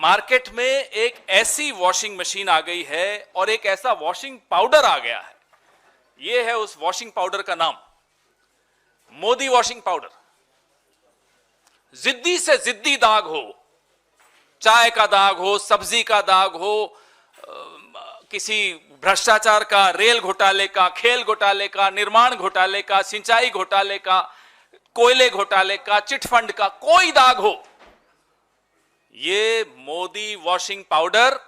Market में एक ऐसी वॉशिंग मशीन आ गई है और एक ऐसा वॉशिंग पाउडर आ गया है। यह है उस वॉशिंग पाउडर का नाम, मोदी वॉशिंग पाउडर। जिद्दी से जिद्दी दाग हो, चाय का दाग हो, सब्जी का दाग हो, किसी भ्रष्टाचार का, रेल घोटाले का, खेल घोटाले का, निर्माण घोटाले का, सिंचाई घोटाले का, कोयले घोटाले का, चिटफंड का, कोई दाग हो, ये मोदी वॉशिंग पाउडर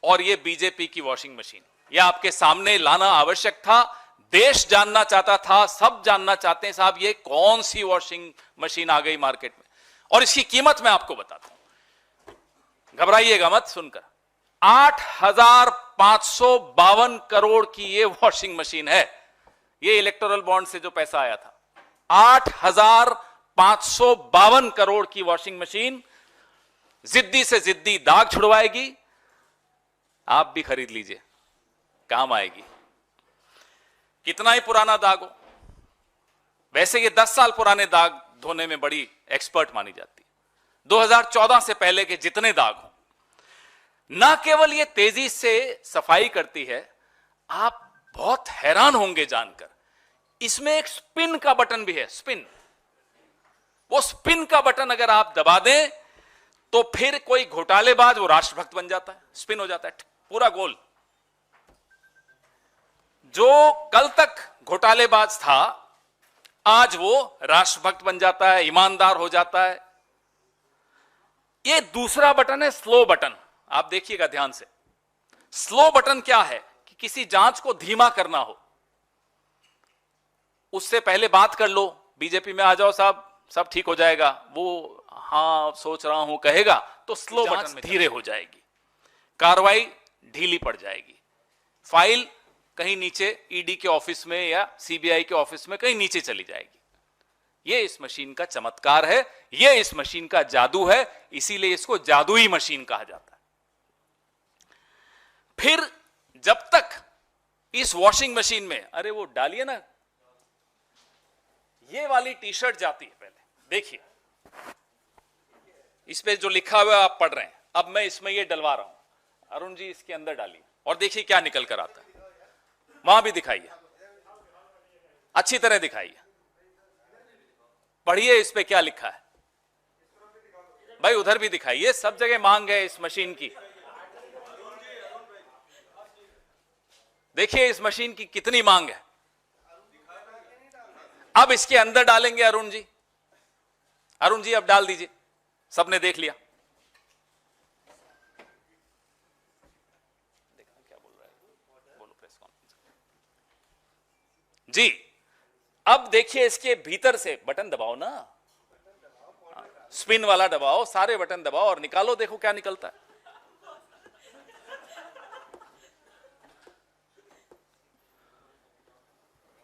और ये बीजेपी की वॉशिंग मशीन, ये आपके सामने लाना आवश्यक था। देश जानना चाहता था, सब जानना चाहते हैं साहब ये कौन सी वॉशिंग मशीन आ गई मार्केट में। और इसकी कीमत मैं आपको बताता हूं, घबराइएगा मत सुनकर। 8,552 करोड़ की ये वॉशिंग मशीन है। ये इलेक्टोरल बॉन्ड से जो पैसा आया था, 8,552 करोड़ की वॉशिंग मशीन जिद्दी से जिद्दी दाग छुड़वाएगी। आप भी खरीद लीजिए, काम आएगी। कितना ही पुराना दाग हो, वैसे ये 10 साल पुराने दाग धोने में बड़ी एक्सपर्ट मानी जाती है। 2014 से पहले के जितने दाग हो, ना केवल ये तेजी से सफाई करती है, आप बहुत हैरान होंगे जानकर, इसमें एक स्पिन का बटन भी है। स्पिन, वो स्पिन का बटन अगर आप दबा दें तो फिर कोई घोटालेबाज वो राष्ट्रभक्त बन जाता है, स्पिन हो जाता है पूरा गोल। जो कल तक घोटालेबाज था आज वो राष्ट्रभक्त बन जाता है, ईमानदार हो जाता है। ये दूसरा बटन है, स्लो बटन। आप देखिएगा ध्यान से। स्लो बटन क्या है कि किसी जांच को धीमा करना हो, उससे पहले बात कर लो, बीजेपी में आ जाओ साहब, सब ठीक हो जाएगा, वो हां सोच रहा हूं कहेगा तो स्लो बटन में धीरे हो जाएगी, कार्रवाई ढीली पड़ जाएगी, फाइल कहीं नीचे ईडी के ऑफिस में या सीबीआई के ऑफिस में कहीं नीचे चली जाएगी। यह इस मशीन का चमत्कार है, यह इस मशीन का जादू है, इसीलिए इसको जादुई मशीन कहा जाता है। फिर जब तक इस वॉशिंग मशीन में, अरे वो डालिए ना, ये वाली टी शर्ट जाती है, पहले देखिए इस पे जो लिखा हुआ है आप पढ़ रहे हैं, अब मैं इसमें ये डलवा रहा हूं। अरुण जी इसके अंदर डालिए और देखिए क्या निकल कर आता है। वहां भी दिखाइए, अच्छी तरह दिखाइए, पढ़िए इस पे क्या लिखा है भाई, उधर भी दिखाइए, सब जगह मांग है इस मशीन की। देखिए इस मशीन की कितनी मांग है। अब इसके अंदर डालेंगे अरुण जी, अरुण जी अब डाल दीजिए, सबने देख लिया। देखा क्या बोल रहा है, बोलो प्रेस कॉन्फ्रेंस जी। अब देखिए इसके भीतर से बटन दबाओ ना, स्पिन वाला दबाओ, सारे बटन दबाओ और निकालो, देखो क्या निकलता है।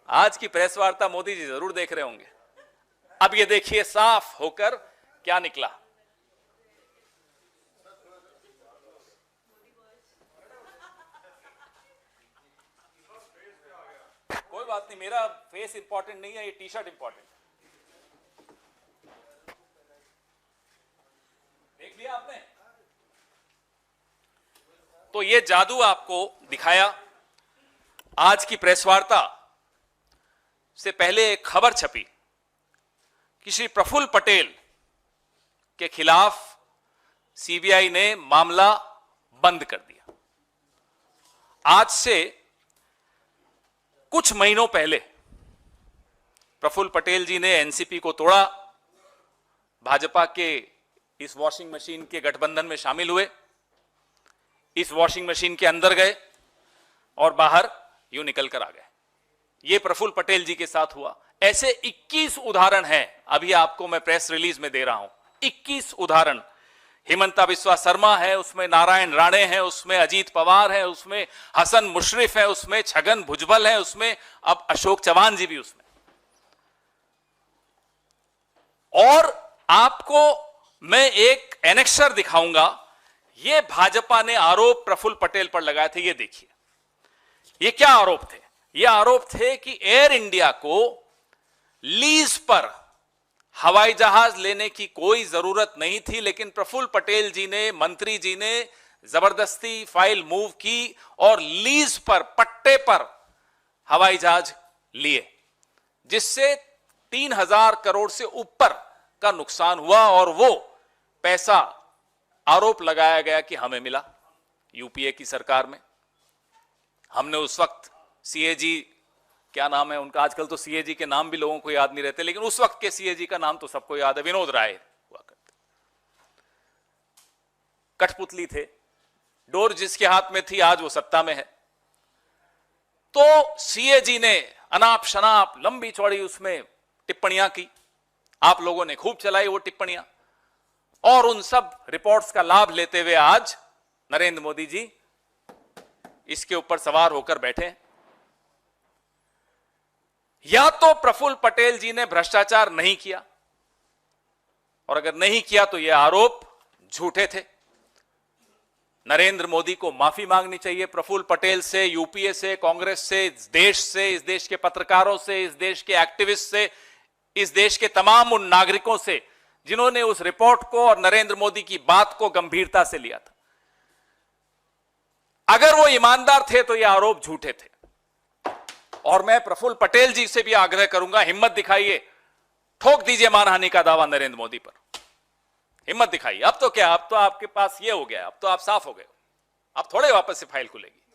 आज की प्रेस वार्ता मोदी जी जरूर देख रहे होंगे। अब ये देखिए साफ होकर क्या निकला। कोई बात नहीं, मेरा फेस इंपॉर्टेंट नहीं है, ये टी शर्ट इंपॉर्टेंट है। देख लिया आपने, तो ये जादू आपको दिखाया। आज की प्रेस वार्ता से पहले एक खबर छपी कि श्री प्रफुल्ल पटेल के खिलाफ सीबीआई ने मामला बंद कर दिया। आज से कुछ महीनों पहले प्रफुल्ल पटेल जी ने एनसीपी को तोड़ा, भाजपा के इस वॉशिंग मशीन के गठबंधन में शामिल हुए, इस वॉशिंग मशीन के अंदर गए और बाहर यूं निकल कर आ गए। यह प्रफुल्ल पटेल जी के साथ हुआ। ऐसे 21 उदाहरण हैं, अभी आपको मैं प्रेस रिलीज में दे रहा हूं। 21 उदाहरण। हिमंता बिस्वा शर्मा है, उसमें नारायण राणे हैं, उसमें अजीत पवार है, उसमें हसन मुशर्रफ है, उसमें छगन भुजबल है, उसमें अब अशोक चव्हाण जी भी उसमें। और आपको मैं एक एनेक्सर दिखाऊंगा, यह भाजपा ने आरोप प्रफुल्ल पटेल पर लगाए थे। ये देखिए, ये क्या आरोप थे। ये आरोप थे कि एयर इंडिया को लीज पर हवाई जहाज लेने की कोई जरूरत नहीं थी, लेकिन प्रफुल्ल पटेल जी ने, मंत्री जी ने जबरदस्ती फाइल मूव की और लीज पर, पट्टे पर हवाई जहाज लिए, जिससे 3,000 करोड़ से ऊपर का नुकसान हुआ। और वो पैसा आरोप लगाया गया कि हमें मिला यूपीए की सरकार में। हमने उस वक्त सीएजी, क्या नाम है उनका, आजकल तो सीएजी के नाम भी लोगों को याद नहीं रहते, लेकिन उस वक्त के सीएजी का नाम तो सबको याद है, विनोद राय हुआ करते। कठपुतली थे, डोर जिसके हाथ में थी आज वो सत्ता में है। तो सीएजी ने अनाप शनाप लंबी चौड़ी उसमें टिप्पणियां की, आप लोगों ने खूब चलाई वो टिप्पणियां, और उन सब रिपोर्ट्स का लाभ लेते हुए आज नरेंद्र मोदी जी इसके ऊपर सवार होकर बैठे हैं। या तो प्रफुल्ल पटेल जी ने भ्रष्टाचार नहीं किया, और अगर नहीं किया तो यह आरोप झूठे थे। नरेंद्र मोदी को माफी मांगनी चाहिए प्रफुल्ल पटेल से, यूपीए से, कांग्रेस से, इस देश के पत्रकारों से, इस देश के एक्टिविस्ट से, इस देश के तमाम उन नागरिकों से जिन्होंने उस रिपोर्ट को और नरेंद्र मोदी की बात को गंभीरता से लिया था। अगर वो ईमानदार थे तो ये आरोप झूठे थे। और मैं प्रफुल्ल पटेल जी से भी आग्रह करूंगा, हिम्मत दिखाइए, ठोक दीजिए मानहानि का दावा नरेंद्र मोदी पर, हिम्मत दिखाइए। अब तो क्या, अब तो आपके पास ये हो गया, अब तो आप साफ हो गए, अब थोड़े वापस से फाइल खुलेगी।